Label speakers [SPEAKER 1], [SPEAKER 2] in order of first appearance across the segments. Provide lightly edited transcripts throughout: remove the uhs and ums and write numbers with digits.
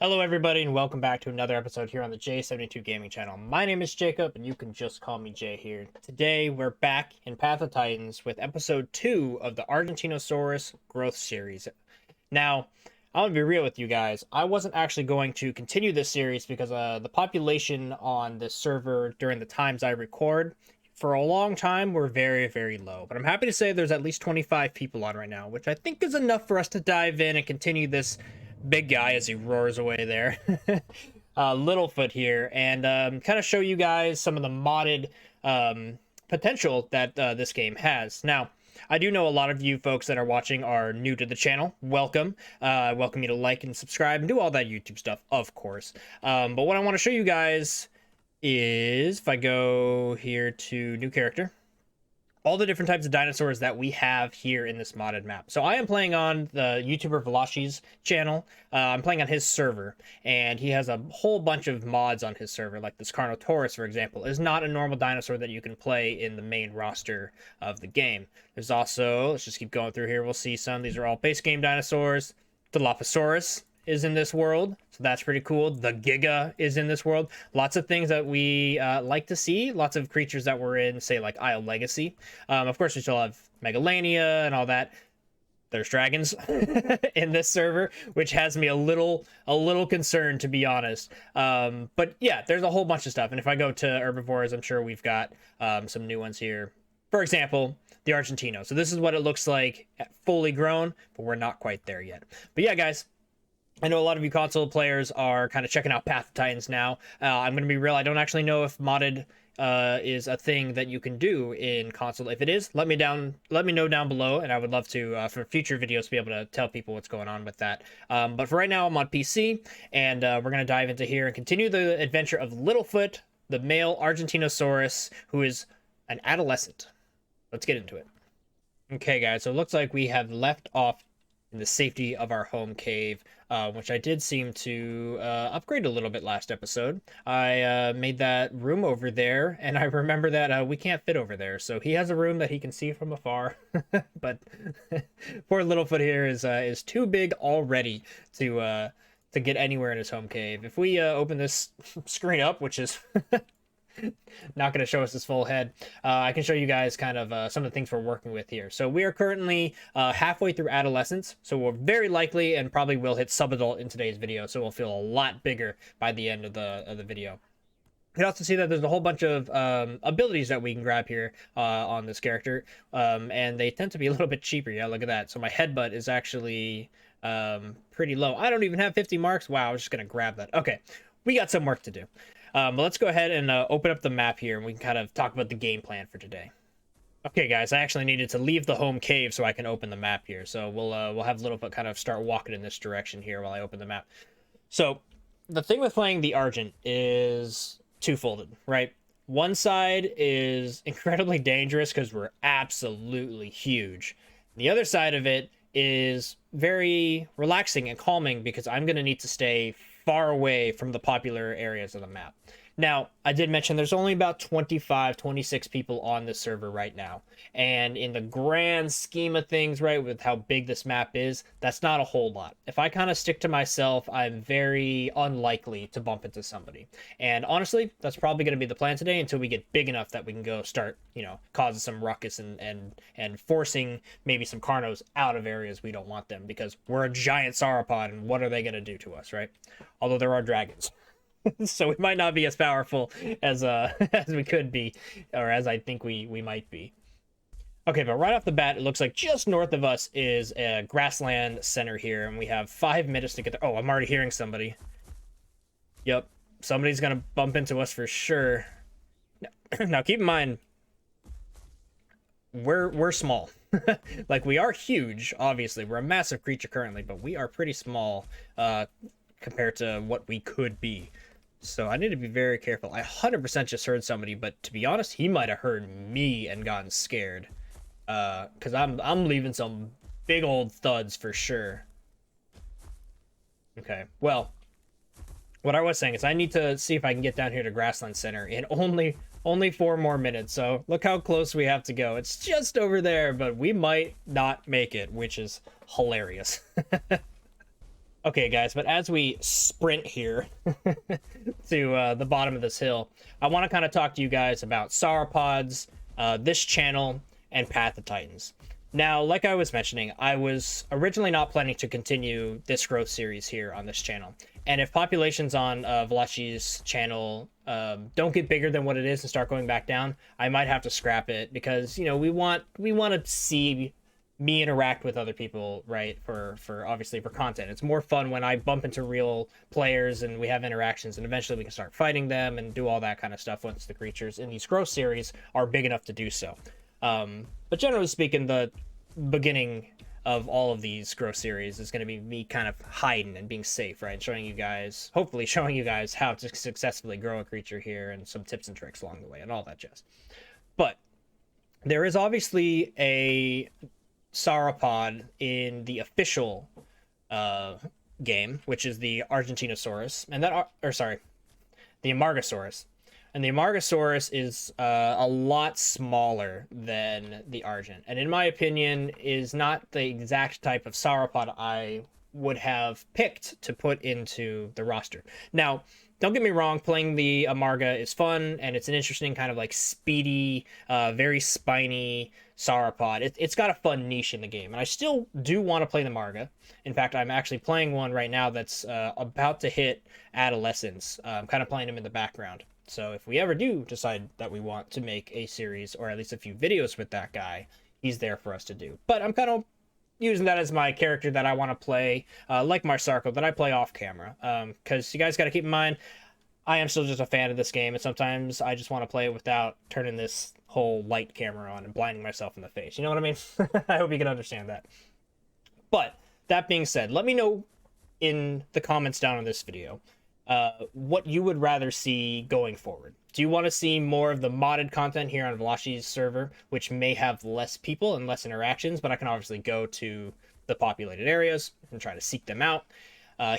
[SPEAKER 1] Hello everybody and welcome back to another episode here on the J72 Gaming channel. My name is Jacob and you can just call me Jay here. Today we're back in Path of Titans with episode 2 of the Argentinosaurus growth series. Now, I'm gonna be real with you guys. I wasn't actually going to continue this series because the population on this server during the times I record for a long time were very low. But I'm happy to say there's at least 25 people on right now, which I think is enough for us to dive in and continue this big guy as he roars away there. Littlefoot here, and kind of show you guys some of the modded potential that this game has. Now, I do know a lot of you folks that are watching are new to the channel. Welcome. Welcome you to like and subscribe and do all that YouTube stuff, of course. But what I want to show you guys is, if I go here to new character, all the different types of dinosaurs that we have here in this modded map. So I am playing on the YouTuber Velashi's channel. I'm playing on his server, and he has a whole bunch of mods on his server, like this Carnotaurus, for example, is not a normal dinosaur that you can play in the main roster of the game. There's also, let's just keep going through here, we'll see some. These are all base game dinosaurs. Dilophosaurus is in this world, so that's pretty cool. The Giga is in this world. Lots of things that we like to see. Lots of creatures that were in, say, like Isle Legacy. Of course, we still have Megalania and all that. There's dragons in this server, which has me a little concerned, to be honest. But yeah, there's a whole bunch of stuff. And if I go to herbivores, I'm sure we've got some new ones here. For example, the Argentino. So this is what it looks like fully grown, but we're not quite there yet. But yeah, guys, I know a lot of you console players are kind of checking out Path of Titans now. I'm going to be real, I don't actually know if modded is a thing that you can do in console. If it is, let me know down below, and I would love to, for future videos, to be able to tell people what's going on with that. But for right now, I'm on PC, and we're going to dive into here and continue the adventure of Littlefoot, the male Argentinosaurus, who is an adolescent. Let's get into it. Okay, guys, so it looks like we have left off in the safety of our home cave, which I did seem to upgrade a little bit last episode. I made that room over there, and I remember that we can't fit over there. So he has a room that he can see from afar, but poor Littlefoot here is too big already to get anywhere in his home cave. If we open this screen up, which is not going to show us his full head, I can show you guys kind of some of the things we're working with here. So we are currently halfway through adolescence, so we're very likely and probably will hit subadult in today's video, so we'll feel a lot bigger by the end of the video. You can also see that there's a whole bunch of abilities that we can grab here on this character, and they tend to be a little bit cheaper. Yeah, look at that. So my headbutt is actually pretty low. I don't even have 50 marks. Wow, I was just going to grab that. Okay, we got some work to do. But let's go ahead and open up the map here, and we can kind of talk about the game plan for today. Okay, guys, I actually needed to leave the home cave so I can open the map here. So we'll have Littlefoot kind of start walking in this direction here while I open the map. So the thing with playing the Argent is twofolded, right? One side is incredibly dangerous because we're absolutely huge. The other side of it is very relaxing and calming because I'm going to need to stay far away from the popular areas of the map. Now, I did mention there's only about 25, 26 people on this server right now. And in the grand scheme of things, right, with how big this map is, that's not a whole lot. If I kind of stick to myself, I'm very unlikely to bump into somebody. And honestly, that's probably going to be the plan today until we get big enough that we can go start, you know, causing some ruckus and forcing maybe some Carnos out of areas we don't want them, because we're a giant Sauropod, and what are they going to do to us, right? Although there are dragons. So we might not be as powerful as as we could be, or as I think we might be. Okay, but right off the bat, it looks like just north of us is a grassland center here, and we have 5 minutes to get there. Oh, I'm already hearing somebody. Yep, somebody's gonna bump into us for sure. Now keep in mind, we're small. Like, we are huge, obviously. We're a massive creature currently, but we are pretty small compared to what we could be. So I need to be very careful. I 100% just heard somebody, but to be honest, he might have heard me and gotten scared. Because I'm leaving some big old thuds for sure. Okay, well, what I was saying is I need to see if I can get down here to Grassland Center in only 4 more minutes. So look how close we have to go. It's just over there, but we might not make it, which is hilarious. Okay, guys, but as we sprint here to the bottom of this hill, I want to kind of talk to you guys about sauropods, this channel, and Path of Titans. Now, like I was mentioning, I was originally not planning to continue this growth series here on this channel. And if populations on Velashi's channel don't get bigger than what it is and start going back down, I might have to scrap it because, you know, we want to see me interact with other people, right? For obviously for content. It's more fun when I bump into real players and we have interactions, and eventually we can start fighting them and do all that kind of stuff once the creatures in these growth series are big enough to do so. But generally speaking, the beginning of all of these growth series is going to be me kind of hiding and being safe, right? Showing you guys, hopefully showing you guys how to successfully grow a creature here and some tips and tricks along the way and all that jazz. But there is obviously a sauropod in the official game, which is the Argentinosaurus, and the Amargasaurus. And the Amargasaurus is a lot smaller than the Argent, and in my opinion, is not the exact type of sauropod I would have picked to put into the roster. Now, don't get me wrong, playing the Amarga is fun, and it's an interesting kind of like speedy, very spiny sauropod. It's got a fun niche in the game, and I still do want to play the Amarga. In fact, I'm actually playing one right now that's about to hit adolescence. I'm kind of playing him in the background. So if we ever do decide that we want to make a series, or at least a few videos with that guy, he's there for us to do. But I'm kind of using that as my character that I want to play, like Marsarko, that I play off camera. Because you guys got to keep in mind, I am still just a fan of this game, and sometimes I just want to play it without turning this whole light camera on and blinding myself in the face. You know what I mean? I hope you can understand that. But that being said, let me know in the comments down on this video what you would rather see going forward. Do you want to see more of the modded content here on Velashi's server, which may have less people and less interactions, but I can obviously go to the populated areas and try to seek them out?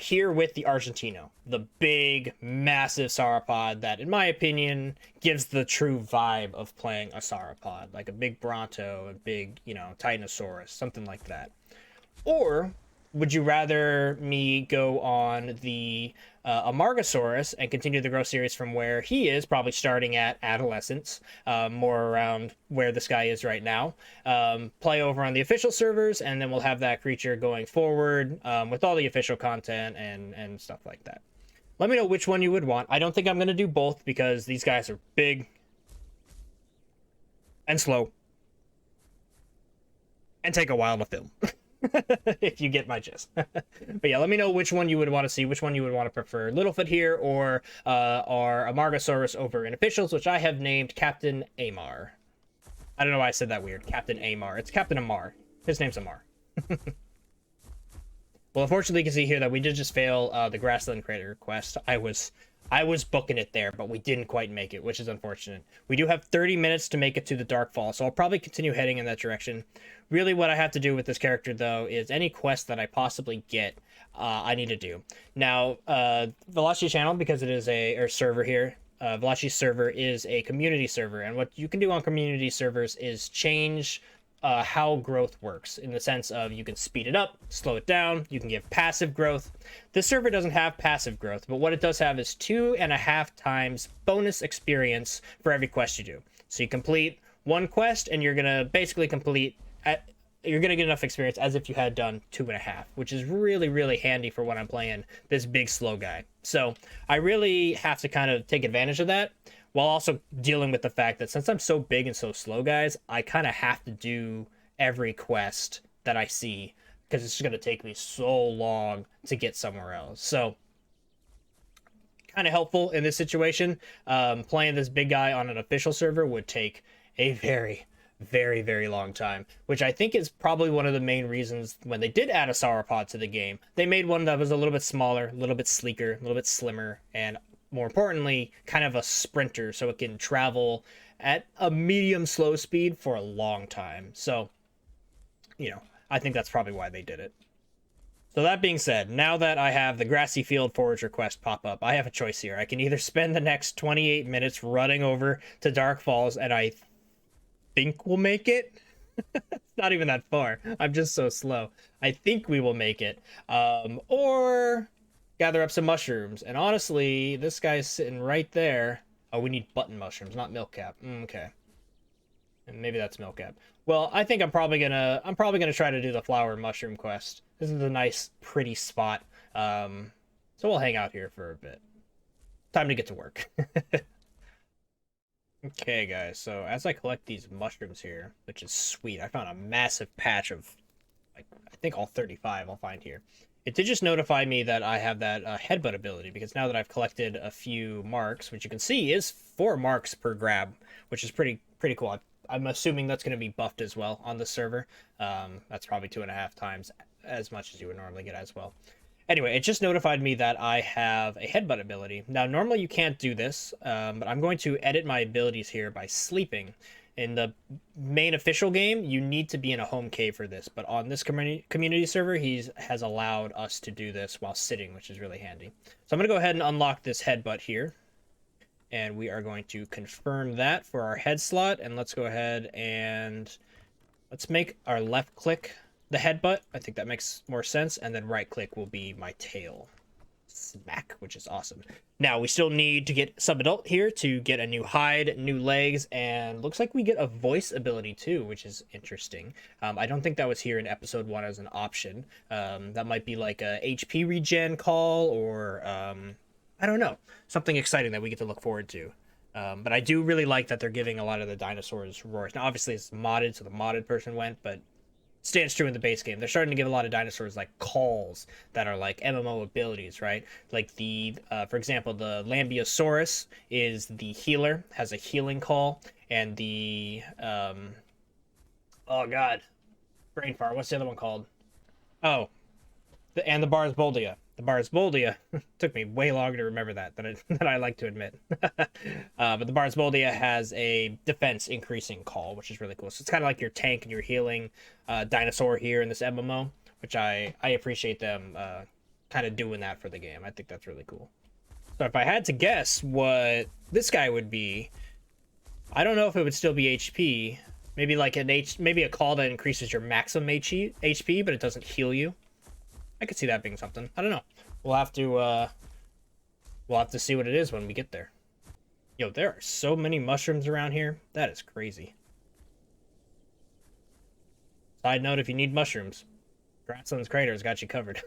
[SPEAKER 1] Here with the Argentino, the big, massive sauropod that, in my opinion, gives the true vibe of playing a sauropod, like a big Bronto, a big, you know, Titanosaurus, something like that. Or would you rather me go on the Amargasaurus and continue the growth series from where he is, probably starting at adolescence, more around where this guy is right now, play over on the official servers, and then we'll have that creature going forward with all the official content and stuff like that. Let me know which one you would want. I don't think I'm going to do both because these guys are big and slow and take a while to film. If you get my gist. But yeah, let me know which one you would want to see, which one you would want to prefer, Littlefoot here or our Amargasaurus over in officials, which I have named Captain Amar. I don't know why I said that weird. Captain Amar. It's Captain Amar. His name's Amar. Well, unfortunately, you can see here that we did just fail the Grassland Crater quest. I was booking it there, but we didn't quite make it, which is unfortunate. We do have 30 minutes to make it to the Darkfall, so I'll probably continue heading in that direction. Really, what I have to do with this character, though, is any quest that I possibly get, I need to do. Now, Velashi's channel, because it is a server here, Velashi's server is a community server, and what you can do on community servers is change how growth works, in the sense of you can speed it up, slow it down, you can give passive growth. This server doesn't have passive growth, but what it does have is 2.5 times bonus experience for every quest you do. So you complete one quest and you're gonna basically you're gonna get enough experience as if you had done 2.5, which is really, really handy for when I'm playing this big slow guy. So I really have to kind of take advantage of that, while also dealing with the fact that since I'm so big and so slow, guys, I kind of have to do every quest that I see, because it's just going to take me so long to get somewhere else. So, kind of helpful in this situation. Playing this big guy on an official server would take a very, very, very long time, which I think is probably one of the main reasons when they did add a sauropod to the game, they made one that was a little bit smaller, a little bit sleeker, a little bit slimmer, and more importantly, kind of a sprinter, so it can travel at a medium slow speed for a long time. So, you know, I think that's probably why they did it. So that being said, now that I have the Grassy Field Forager quest pop up, I have a choice here. I can either spend the next 28 minutes running over to Dark Falls, and I think we'll make it, It's not even that far. I'm just so slow. I think we will make it. Or gather up some mushrooms. And honestly, this guy's sitting right there. Oh, we need button mushrooms, not milk cap. Okay. And maybe that's milk cap. Well, I think I'm probably gonna try to do the flower mushroom quest. This is a nice, pretty spot. So we'll hang out here for a bit. Time to get to work. Okay, guys, so as I collect these mushrooms here, which is sweet, I found a massive patch of, like, I think all 35 I'll find here. It did just notify me that I have that headbutt ability, because now that I've collected a few marks, which you can see is 4 marks per grab, which is pretty cool. I'm assuming that's going to be buffed as well on the server. That's probably 2.5 times as much as you would normally get as well. Anyway, it just notified me that I have a headbutt ability. Now, normally you can't do this, but I'm going to edit my abilities here by sleeping. In the main official game, you need to be in a home cave for this, but on this community server, he has allowed us to do this while sitting, which is really handy. So I'm going to go ahead and unlock this headbutt here, and we are going to confirm that for our head slot, and let's go ahead and let's make our left click the headbutt. I think that makes more sense. And then right click will be my tail. Smack, which is awesome. Now we still need to get sub-adult here to get a new hide, new legs, and looks like we get a voice ability too, which is interesting. I don't think that was here in episode 1 as an option. That might be like a HP regen call, or I don't know, something exciting that we get to look forward to. But I do really like that they're giving a lot of the dinosaurs roars. Now obviously it's modded, so the modded person went, but stands true in the base game. They're starting to give a lot of dinosaurs like calls that are like MMO abilities, right? Like the, for example, the Lambeosaurus is the healer, has a healing call, and the, oh god, brain fart. What's the other one called? Oh, and the Barsboldia. The Barsboldia took me way longer to remember that than I like to admit. But the Barsboldia has a defense increasing call, which is really cool. So it's kind of like your tank and your healing dinosaur here in this MMO, which I appreciate them kind of doing that for the game. I think that's really cool. So if I had to guess what this guy would be, I don't know if it would still be HP. Maybe like maybe a call that increases your maximum HP, but it doesn't heal you. I could see that being something. I don't know. We'll have to see what it is when we get there. Yo, there are so many mushrooms around here. That is crazy. Side note, if you need mushrooms, Grassland's Crater's got you covered.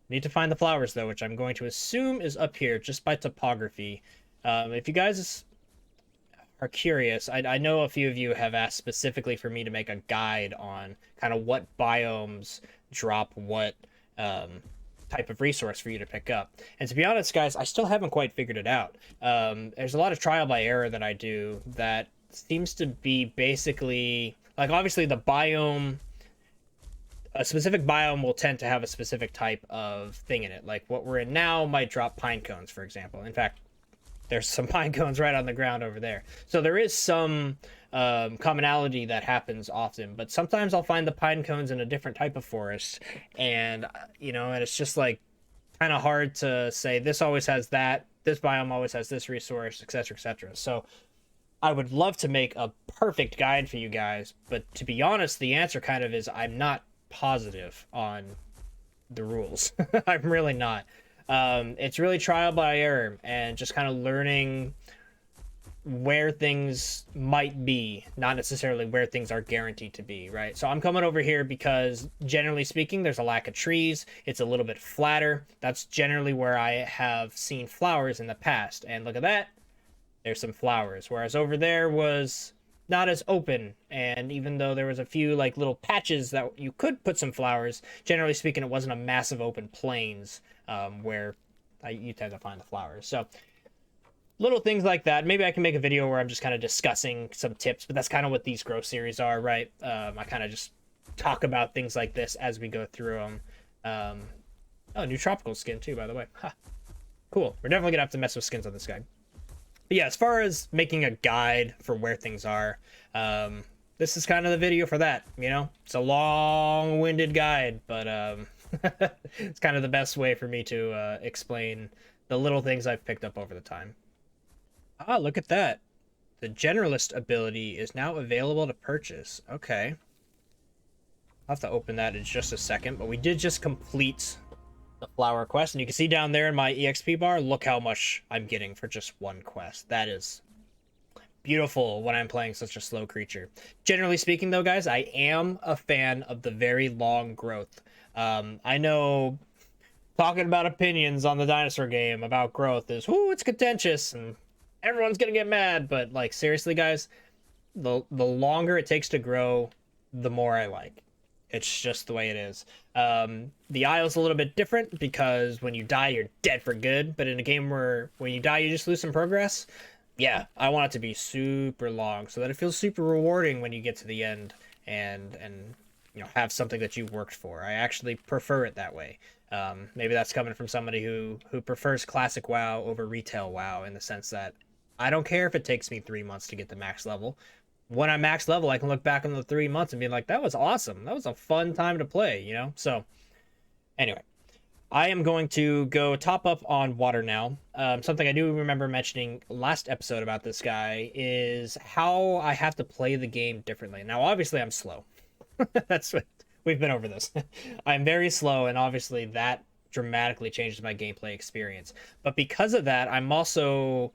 [SPEAKER 1] Need to find the flowers, though, which I'm going to assume is up here just by topography. If you guys are curious, I know a few of you have asked specifically for me to make a guide on kind of what biomes drop what type of resource for you to pick up. And to be honest, guys, I still haven't quite figured it out. There's a lot of trial by error that I do that seems to be basically, like, obviously the biome, a specific biome will tend to have a specific type of thing in it. Like what we're in now might drop pine cones, for example. In fact, there's some pine cones right on the ground over there. So there is some commonality that happens often, but sometimes I'll find the pine cones in a different type of forest, and and it's just like kind of hard to say this always has that, this biome always has this resource, etc., etc. So I would love to make a perfect guide for you guys, but to be honest, the answer kind of is I'm not positive on the rules. I'm really not. It's really trial by error and just kind of learning where things might be, not necessarily where things are guaranteed to be, right? So I'm coming over here because generally speaking, there's a lack of trees. It's a little bit flatter. That's generally where I have seen flowers in the past. And look at that. There's some flowers. Whereas over there was not as open. And even though there was a few like little patches that you could put some flowers, generally speaking, it wasn't a massive open plains where you tend to find the flowers. So little things like that. Maybe I can make a video where I'm just kind of discussing some tips, but that's kind of what these growth series are, right? I kind of just talk about things like this as we go through them. Oh, new tropical skin too, by the way. Ha. Cool. We're definitely gonna have to mess with skins on this guy. But yeah, as far as making a guide for where things are, this is kind of the video for that. It's a long-winded guide, but it's kind of the best way for me to explain the little things I've picked up over the time. Ah, look at that. The generalist ability is now available to purchase. Okay. I'll have to open that in just a second, but we did just complete the flower quest, and you can see down there in my EXP bar, look how much I'm getting for just one quest. That is beautiful when I'm playing such a slow creature. Generally speaking, though, guys, I am a fan of the very long growth. I know talking about opinions on the dinosaur game about growth is, whoo, it's contentious, and everyone's gonna get mad, but, like, seriously, guys, the longer it takes to grow, the more I like. It's just the way it is. The Isle's a little bit different because when you die, you're dead for good. But in a game where when you die, you just lose some progress. Yeah, I want it to be super long so that it feels super rewarding when you get to the end and you know, have something that you worked for. I actually prefer it that way. Maybe that's coming from somebody who prefers classic WoW over retail WoW, in the sense that I don't care if it takes me 3 months to get the max level. When I'm max level, I can look back on the 3 months and be like, that was awesome. That was a fun time to play, you know? So, anyway, I am going to go top up on water now. Something I do remember mentioning last episode about this guy is how I have to play the game differently. Now, obviously, I'm slow. That's what we've been over this. I'm very slow, and obviously that dramatically changes my gameplay experience. But because of that, I'm also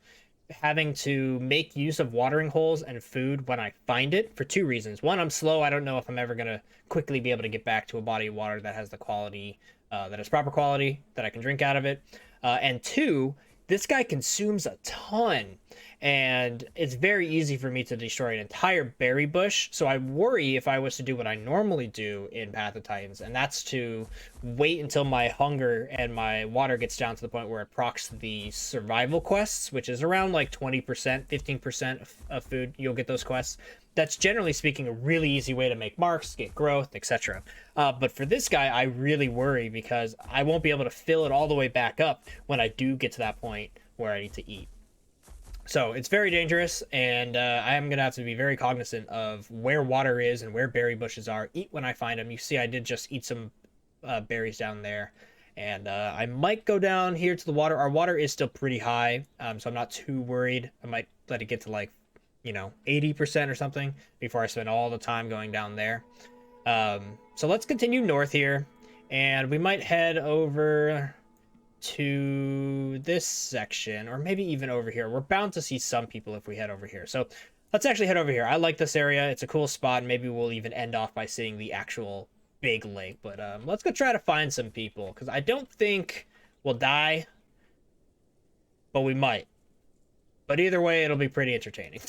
[SPEAKER 1] having to make use of watering holes and food when I find it for two reasons. One, I'm slow. I don't know if I'm ever going to quickly be able to get back to a body of water that has the quality, that is proper quality, that I can drink out of it. And two, this guy consumes a ton, and it's very easy for me to destroy an entire berry bush. So I worry if I was to do what I normally do in Path of Titans, and that's to wait until my hunger and my water gets down to the point where it procs the survival quests, which is around like 20%, 15% of food. You'll get those quests. That's generally speaking a really easy way to make marks, get growth, etc. But for this guy, I really worry because I won't be able to fill it all the way back up when I do get to that point where I need to eat. So it's very dangerous, and I am going to have to be very cognizant of where water is and where berry bushes are. Eat when I find them. You see, I did just eat some berries down there, and I might go down here to the water. Our water is still pretty high, so I'm not too worried. I might let it get to like, you know, 80% or something before I spend all the time going down there. So let's continue north here, and we might head over to this section, or maybe even over here. We're bound to see some people if we head over here. So let's actually head over here. I like this area. It's a cool spot. Maybe we'll even end off by seeing the actual big lake. But let's go try to find some people, because I don't think we'll die, but we might. But either way, it'll be pretty entertaining.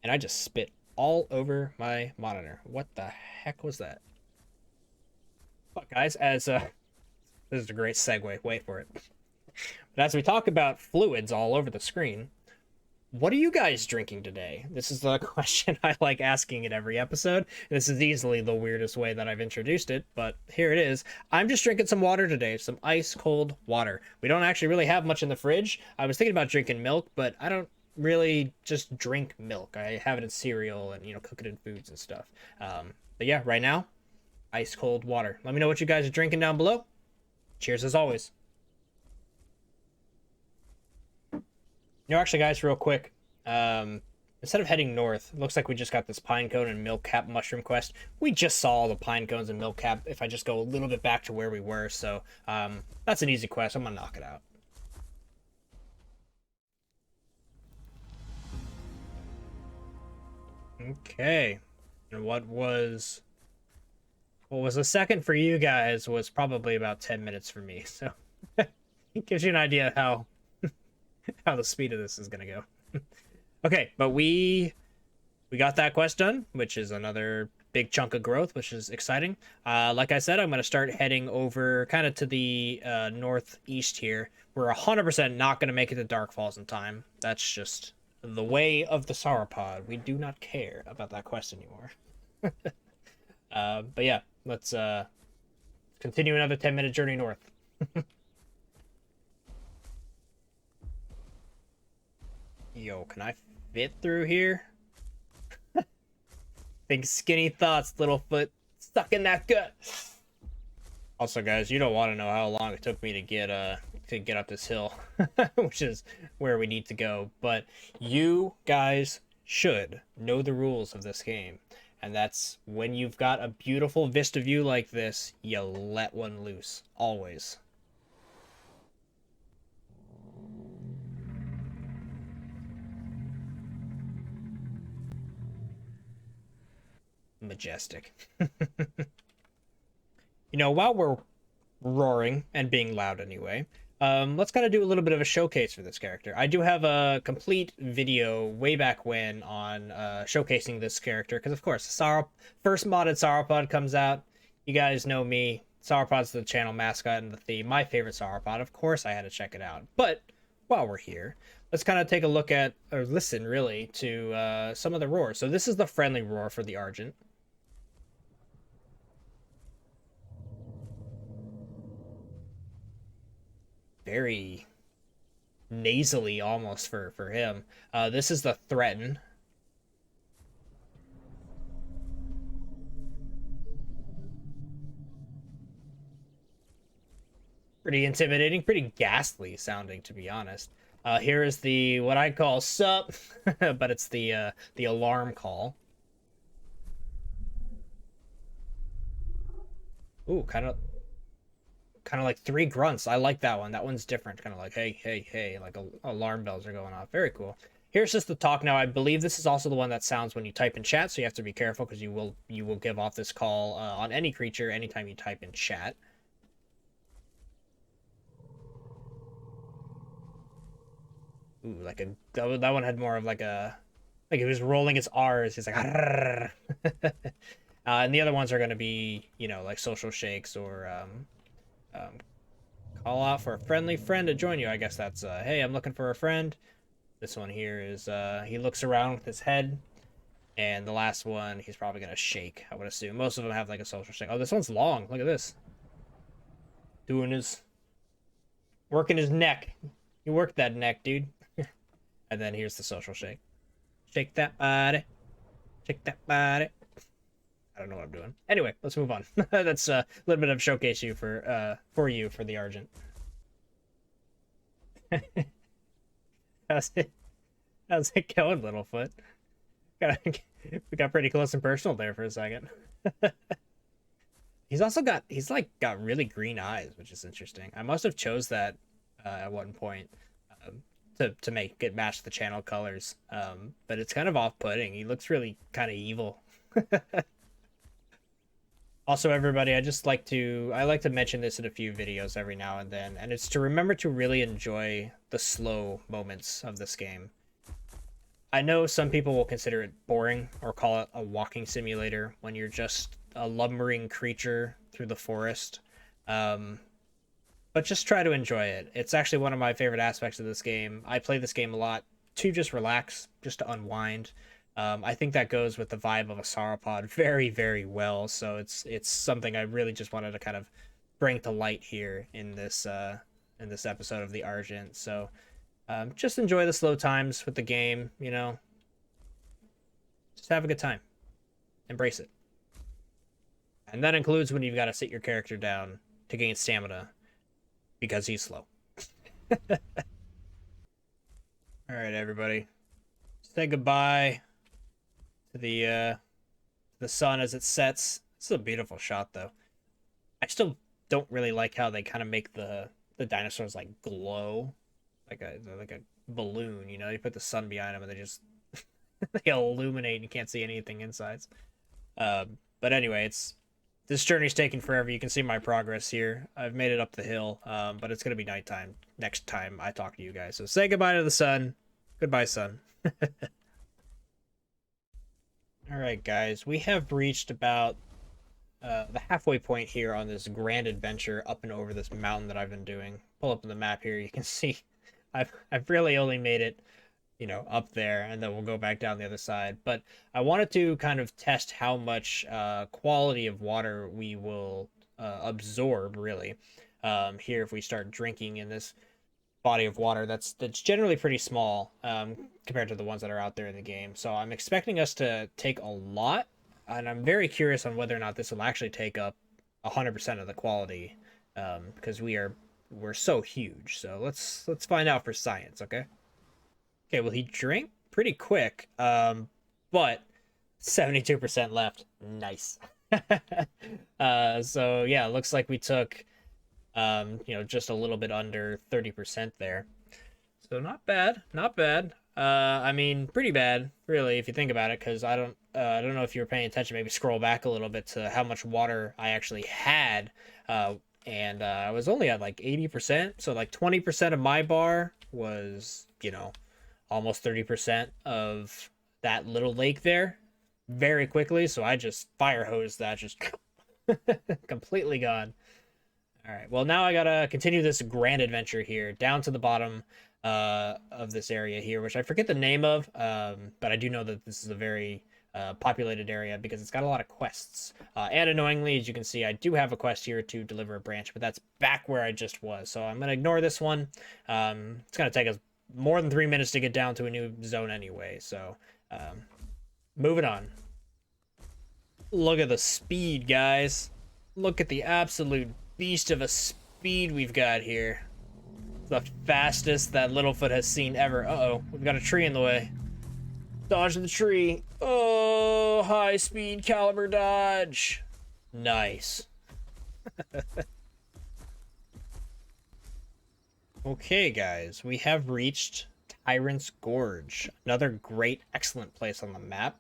[SPEAKER 1] And I just spit all over my monitor. What the heck was that? But guys, as this is a great segue. Wait for it. But as we talk about fluids all over the screen, what are you guys drinking today? This is the question I like asking in every episode. This is easily the weirdest way that I've introduced it, but here it is. I'm just drinking some water today, some ice cold water. We don't actually really have much in the fridge. I was thinking about drinking milk, but I don't really just drink milk. I have it in cereal and, you know, cook it in foods and stuff. But yeah, right now, ice cold water. Let me know what you guys are drinking down below. Cheers as always. You know, actually, guys, real quick, instead of heading north, it looks like we just got this pine cone and milk cap mushroom quest. We just saw all the pine cones and milk cap if I just go a little bit back to where we were, so that's an easy quest. I'm gonna knock it out. Okay, and what was a second for you guys was probably about 10 minutes for me, so it gives you an idea how the speed of this is gonna go. Okay, but we got that quest done, which is another big chunk of growth, which is exciting. Like I said, I'm gonna start heading over kind of to the northeast here. We're 100% not gonna make it to Dark Falls in time. That's just the way of the Sauropod. We do not care about that quest anymore. But yeah, let's continue another 10-minute journey north. Yo, can I fit through here? Think skinny thoughts, Littlefoot. Stuck in that gut. Also, guys, you don't want to know how long it took me to get to get up this hill, which is where we need to go. But you guys should know the rules of this game. And that's when you've got a beautiful vista view like this, you let one loose. Always. Majestic. While we're roaring and being loud anyway, let's kind of do a little bit of a showcase for this character. I do have a complete video way back when on showcasing this character, because of course, first modded Sauropod comes out. You guys know me. Sauropod's the channel mascot and the theme. My favorite Sauropod. Of course, I had to check it out. But while we're here, let's kind of take a look at, or listen really, to some of the roars. So this is the friendly roar for the Argent. Very nasally almost for him. This is the threaten. Pretty intimidating, pretty ghastly sounding, to be honest. Here is the what I call sup, but it's the alarm call. Ooh, kind of like three grunts. I like that one. That one's different. Kind of like, hey, hey, hey, like alarm bells are going off. Very cool. Here's just the talk now. I believe this is also the one that sounds when you type in chat, so you have to be careful because you will give off this call on any creature anytime you type in chat. Ooh, like that one had more of like he was rolling his R's. He's like, and the other ones are gonna be like social shakes or call out for a friendly friend to join you. I guess that's hey, I'm looking for a friend. This one here is he looks around with his head, and the last one he's probably gonna shake. I would assume most of them have like a social shake. Oh, this one's long. Look at this. Working his neck. You worked that neck, dude. And then here's the social shake. Shake that body. Shake that body. I don't know what I'm doing. Anyway, let's move on. That's a little bit of showcase you for the Argent. How's it going, Littlefoot? We got pretty close and personal there for a second. He's got really green eyes, which is interesting. I must have chose that at one point to make it match the channel colors. But it's kind of off-putting. He looks really kind of evil. Also, everybody, I like to mention this in a few videos every now and then, and it's to remember to really enjoy the slow moments of this game. I know some people will consider it boring or call it a walking simulator when you're just a lumbering creature through the forest. But just try to enjoy it. It's actually one of my favorite aspects of this game. I play this game a lot to just relax, just to unwind. I think that goes with the vibe of a Sauropod very, very well. So it's something I really just wanted to kind of bring to light here in this episode of the Argent. So just enjoy the slow times with the game. Just have a good time, embrace it, and that includes when you've got to sit your character down to gain stamina because he's slow. All right, everybody, say goodbye to the sun as it sets. This is a beautiful shot, though. I still don't really like how they kind of make the dinosaurs like glow, like a balloon. You put the sun behind them and they just they illuminate and you can't see anything inside. But anyway, this journey's taking forever. You can see my progress here. I've made it up the hill, but it's gonna be nighttime next time I talk to you guys. So say goodbye to the sun. Goodbye, sun. All right, guys, we have reached about the halfway point here on this grand adventure up and over this mountain that I've been doing. Pull up the map here, you can see I've really only made it, up there, and then we'll go back down the other side. But I wanted to kind of test how much quality of water we will absorb, really, here if we start drinking in this body of water that's generally pretty small compared to the ones that are out there in the game. So I'm expecting us to take a lot, and I'm very curious on whether or not this will actually take up 100% of the quality, because we are we're so huge. So let's find out for science, okay? Okay, well he drank pretty quick, but 72% left. Nice. So yeah, looks like we took just a little bit under 30% there. So not bad, not bad. I mean, pretty bad, really, if you think about it, because I don't know if you were paying attention. Maybe scroll back a little bit to how much water I actually had, and I was only at like 80%. So like 20% of my bar was, almost 30% of that little lake there, very quickly. So I just fire hosed that, just completely gone. All right. Well, now I gotta continue this grand adventure here down to the bottom of this area here, which I forget the name of, but I do know that this is a very populated area because it's got a lot of quests. And annoyingly, as you can see, I do have a quest here to deliver a branch, but that's back where I just was. So I'm gonna ignore this one. It's gonna take us more than 3 minutes to get down to a new zone anyway. So moving on. Look at the speed, guys. Look at the absolute beast of a speed we've got here. The fastest that Littlefoot has seen ever. Uh-oh, we've got a tree in the way. Dodge the tree. Oh, high speed caliber dodge. Nice. Okay, guys, we have reached Tyrant's Gorge. Another great, excellent place on the map.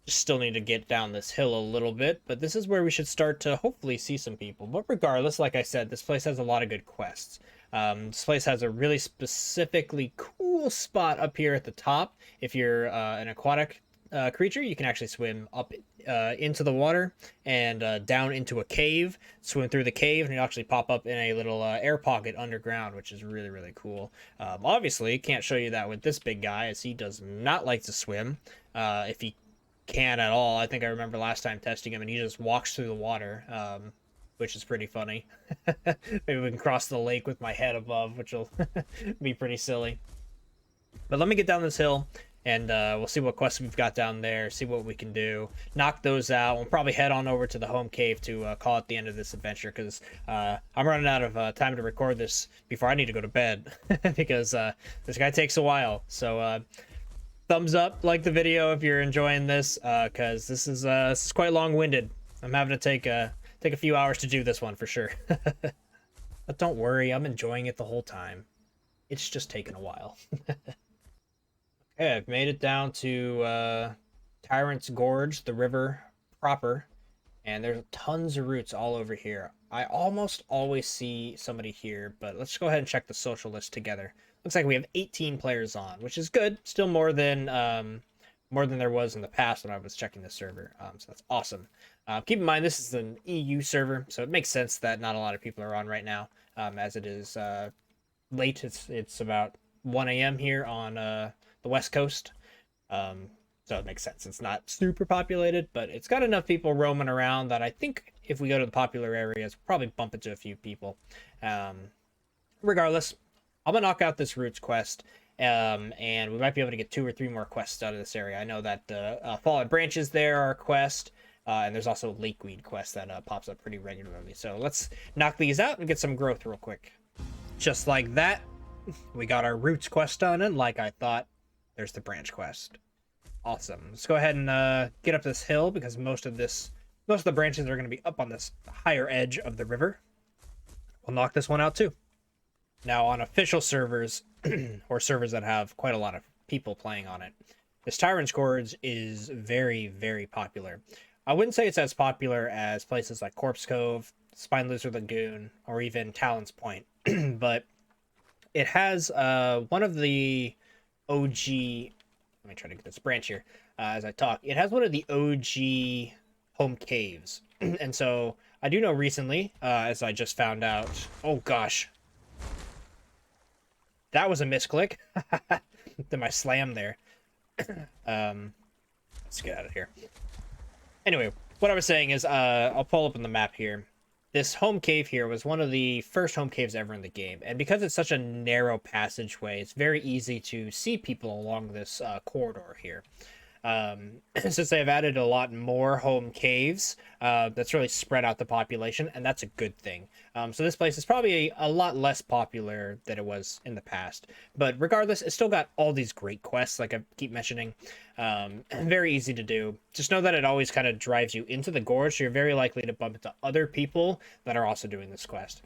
[SPEAKER 1] Just still need to get down this hill a little bit, but this is where we should start to hopefully see some people. But regardless, like I said, this place has a lot of good quests. This place has a really specifically cool spot up here at the top. If you're an aquatic creature, you can actually swim up into the water and down into a cave, swim through the cave, and you actually pop up in a little air pocket underground, which is really, really cool. Obviously, can't show you that with this big guy, as he does not like to swim. If he can at all. I think I remember last time testing him and he just walks through the water, which is pretty funny. Maybe we can cross the lake with my head above, which will be pretty silly. But let me get down this hill and we'll see what quests we've got down there, see what we can do, knock those out. We'll probably head on over to the home cave to call it the end of this adventure, because I'm running out of time to record this before I need to go to bed because this guy takes a while. So thumbs up, like the video if you're enjoying this, because this is quite long-winded. I'm having to take a few hours to do this one for sure. But don't worry, I'm enjoying it the whole time. It's just taking a while. Okay, I've made it down to Tyrant's Gorge, the river proper, and there's tons of roots all over here. I almost always see somebody here, but let's go ahead and check the social list together. Looks like we have 18 players on, which is good. Still more than there was in the past when I was checking the server. So that's awesome. Keep in mind, this is an EU server, so it makes sense that not a lot of people are on right now, as it is late. It's about 1 a.m. here on the West Coast. So it makes sense. It's not super populated, but it's got enough people roaming around that I think if we go to the popular areas, we'll probably bump into a few people. Regardless, I'm gonna knock out this Roots quest, and we might be able to get 2 or 3 more quests out of this area. I know that Fallen Branches there are a quest, and there's also Lakeweed quest that pops up pretty regularly. So let's knock these out and get some growth real quick. Just like that, we got our Roots quest done, and like I thought, there's the branch quest. Awesome. Let's go ahead and get up this hill, because most of the branches are going to be up on this higher edge of the river. We'll knock this one out too. Now, on official servers, or servers that have quite a lot of people playing on it, this Tyrant's Gorge is very, very popular. I wouldn't say it's as popular as places like Corpse Cove, Spine Lizard Lagoon, or even Talon's Point, but it has one of the OG... Let me try to get this branch here as I talk. It has one of the OG home caves. And so I do know recently, as I just found out... Oh, gosh. That was a misclick. Then my slam there. Let's get out of here. Anyway, what I was saying is, I'll pull up on the map here. This home cave here was one of the first home caves ever in the game. And because it's such a narrow passageway, it's very easy to see people along this corridor here. Since they've added a lot more home caves, that's really spread out the population, and that's a good thing. So this place is probably a lot less popular than it was in the past, but regardless, it's still got all these great quests, like I keep mentioning. Very easy to do. Just know that it always kind of drives you into the gorge, so you're very likely to bump into other people that are also doing this quest.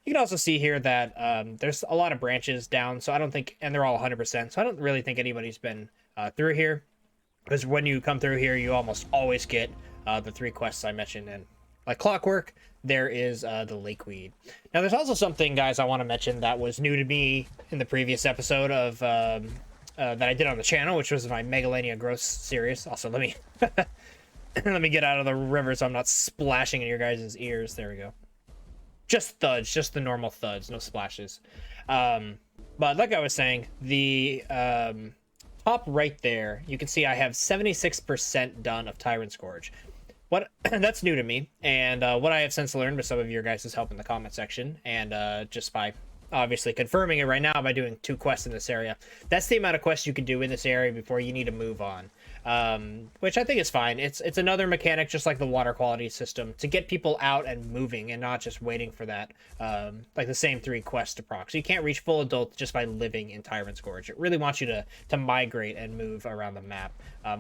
[SPEAKER 1] You can also see here that there's a lot of branches down, so I don't think, and they're all 100%, so I don't really think anybody's been through here. Because when you come through here, you almost always get the 3 quests I mentioned, and like clockwork, there is the lakeweed. Now, there's also something, guys, I want to mention that was new to me in the previous episode of that I did on the channel, which was my Megalania Gross series. Also, let me let me get out of the river so I'm not splashing in your guys' ears. There we go. Just thuds, just the normal thuds, no splashes. But like I was saying, the top right there, you can see I have 76% done of Tyrant's Gorge. What that's new to me, and what I have since learned with some of your guys' help in the comment section, and just by obviously confirming it right now by doing 2 quests in this area. That's the amount of quests you can do in this area before you need to move on, which I think is fine. It's another mechanic, just like the water quality system, to get people out and moving and not just waiting for that, like the same 3 quests to proc. So you can't reach full adult just by living in Tyrant's Gorge. It really wants you to migrate and move around the map,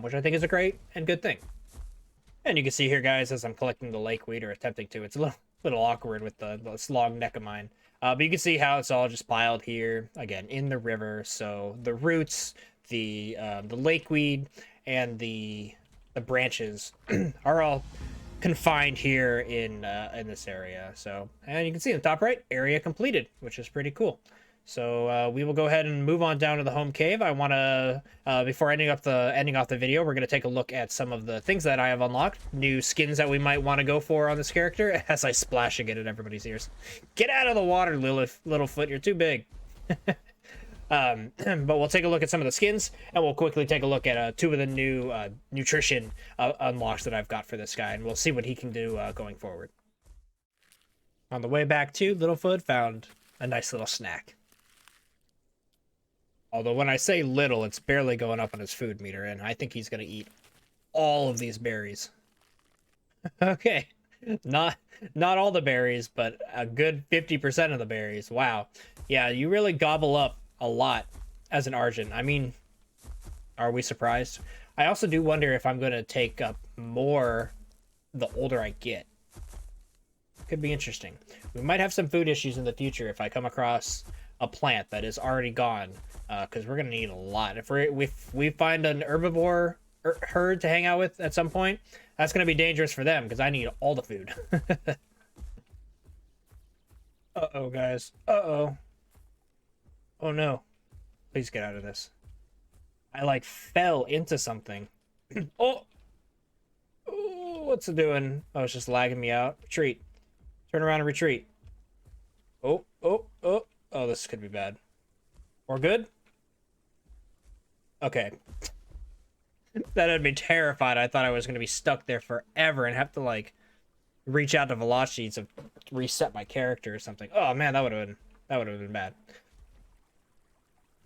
[SPEAKER 1] which I think is a great and good thing. And you can see here, guys, as I'm collecting the lakeweed, or attempting to, it's a little awkward with this long neck of mine. But you can see how it's all just piled here, again, in the river. So the roots, the lakeweed, and the branches are all confined here in this area. So, and you can see in the top right, area completed, which is pretty cool. So we will go ahead and move on down to the home cave. I want to, before ending off the video, we're going to take a look at some of the things that I have unlocked, new skins that we might want to go for on this character, as I splash again in everybody's ears. Get out of the water, Littlefoot, you're too big. But we'll take a look at some of the skins, and we'll quickly take a look at 2 of the new nutrition unlocks that I've got for this guy, and we'll see what he can do going forward. On the way back to Littlefoot, found a nice little snack. Although when I say little, it's barely going up on his food meter, and I think he's going to eat all of these berries. Okay, not all the berries, but a good 50% of the berries. Wow. Yeah, you really gobble up a lot as an Argent. I mean, are we surprised? I also do wonder if I'm going to take up more the older I get. Could be interesting. We might have some food issues in the future if I come across a plant that is already gone, because we're gonna need a lot. If we find an herbivore herd to hang out with at some point, that's gonna be dangerous for them, because I need all the food. Uh-oh, guys. Uh-oh. Oh no. Please get out of this. I like fell into something. Oh! Ooh, what's it doing? Oh, it's just lagging me out. Retreat. Turn around and retreat. Oh, oh, oh. Oh, this could be bad. We're good? Okay. That had me terrified. I thought I was going to be stuck there forever and have to, like, reach out to velocity to reset my character or something. Oh, man, that would have been bad.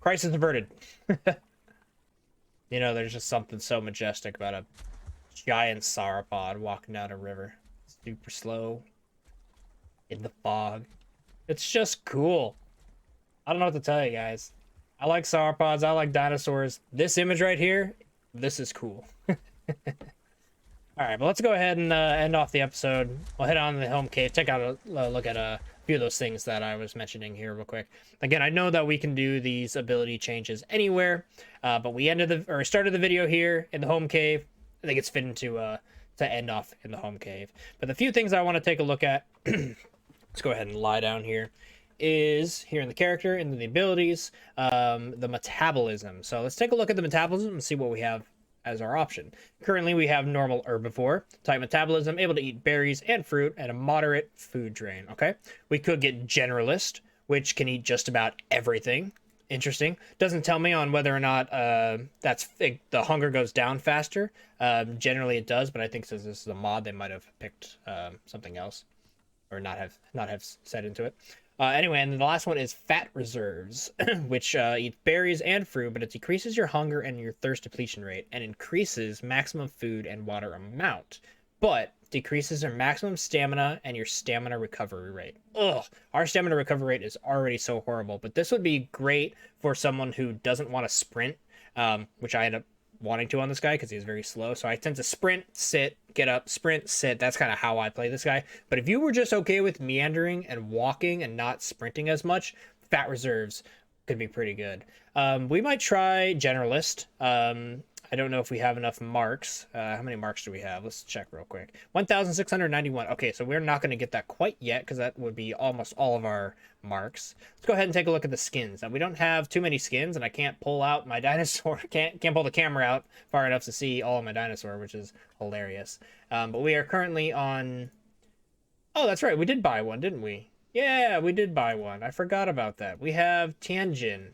[SPEAKER 1] Crisis averted. You know, there's just something so majestic about a giant sauropod walking down a river. Super slow. In the fog. It's just cool. I don't know what to tell you guys. I like sauropods. I like dinosaurs. This image right here, this is cool. All right, but let's go ahead and end off the episode. We'll head on to the home cave. Take out a look at a few of those things that I was mentioning here real quick. Again, I know that we can do these ability changes anywhere, but we started the video here in the home cave. I think it's fitting to end off in the home cave. But the few things I want to take a look at, let's go ahead and lie down here, is here in the character, in the abilities, the metabolism. So let's take a look at the metabolism and see what we have as our option. Currently, we have normal herbivore type metabolism, able to eat berries and fruit, and a moderate food drain. Okay, we could get generalist, which can eat just about everything. Interesting. Doesn't tell me on whether or not the hunger goes down faster. Generally, it does, but I think since this is a mod, they might have picked something else, or not have set into it. Anyway, and then the last one is fat reserves, which eats berries and fruit, but it decreases your hunger and your thirst depletion rate and increases maximum food and water amount, but decreases your maximum stamina and your stamina recovery rate. Ugh, our stamina recovery rate is already so horrible, but this would be great for someone who doesn't want to sprint, which I end up wanting to on this guy because he's very slow. So I tend to sprint, sit, get up, sprint, sit. That's kind of how I play this guy. But if you were just okay with meandering and walking and not sprinting as much, fat reserves could be pretty good. We might try generalist. I don't know if we have enough marks. How many marks do we have? Let's check real quick. 1,691. Okay, so we're not going to get that quite yet because that would be almost all of our marks. Let's go ahead and take a look at the skins. Now, we don't have too many skins, and I can't pull out my dinosaur. Can't pull the camera out far enough to see all of my dinosaur, which is hilarious. But we are currently on... Oh, that's right. We did buy one, didn't we? Yeah, we did buy one. I forgot about that. We have Tianjin.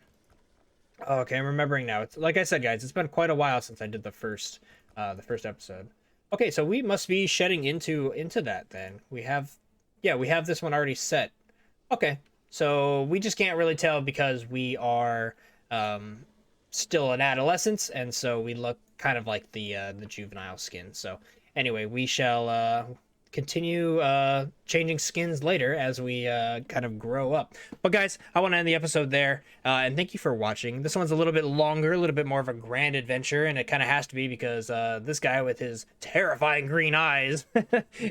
[SPEAKER 1] Oh, okay, I'm remembering now. It's like I said, guys, it's been quite a while since I did the first episode. Okay, so we must be shedding into that then. We have this one already set. Okay, so we just can't really tell because we are still in adolescence, and so we look kind of like the juvenile skin. So anyway, we shall continue changing skins later as we kind of grow up. But guys, I want to end the episode there, and thank you for watching. This one's a little bit longer, a little bit more of a grand adventure, and it kind of has to be because this guy with his terrifying green eyes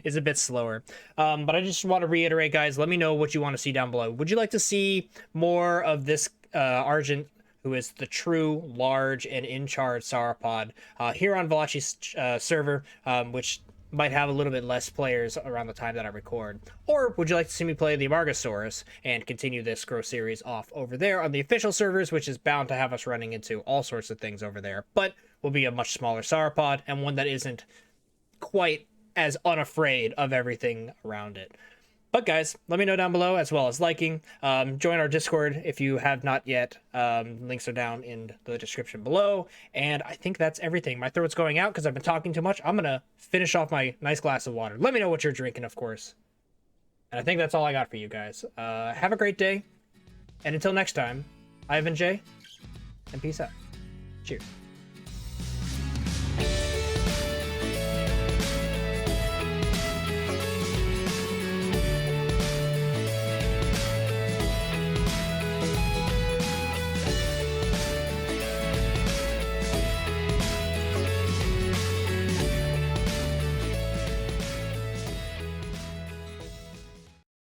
[SPEAKER 1] is a bit slower. But I just want to reiterate, guys, let me know what you want to see down below. Would you like to see more of this Argent, who is the true, large, and in-charge sauropod here on Valachi's server, which might have a little bit less players around the time that I record? Or would you like to see me play the Amargasaurus and continue this Grow series off over there on the official servers, which is bound to have us running into all sorts of things over there, but will be a much smaller sauropod and one that isn't quite as unafraid of everything around it? But guys, let me know down below, as well as liking. Join our Discord if you have not yet. Links are down in the description below. And I think that's everything. My throat's going out because I've been talking too much. I'm going to finish off my nice glass of water. Let me know what you're drinking, of course. And I think that's all I got for you guys. Have a great day. And until next time, I've been Jay, and peace out. Cheers.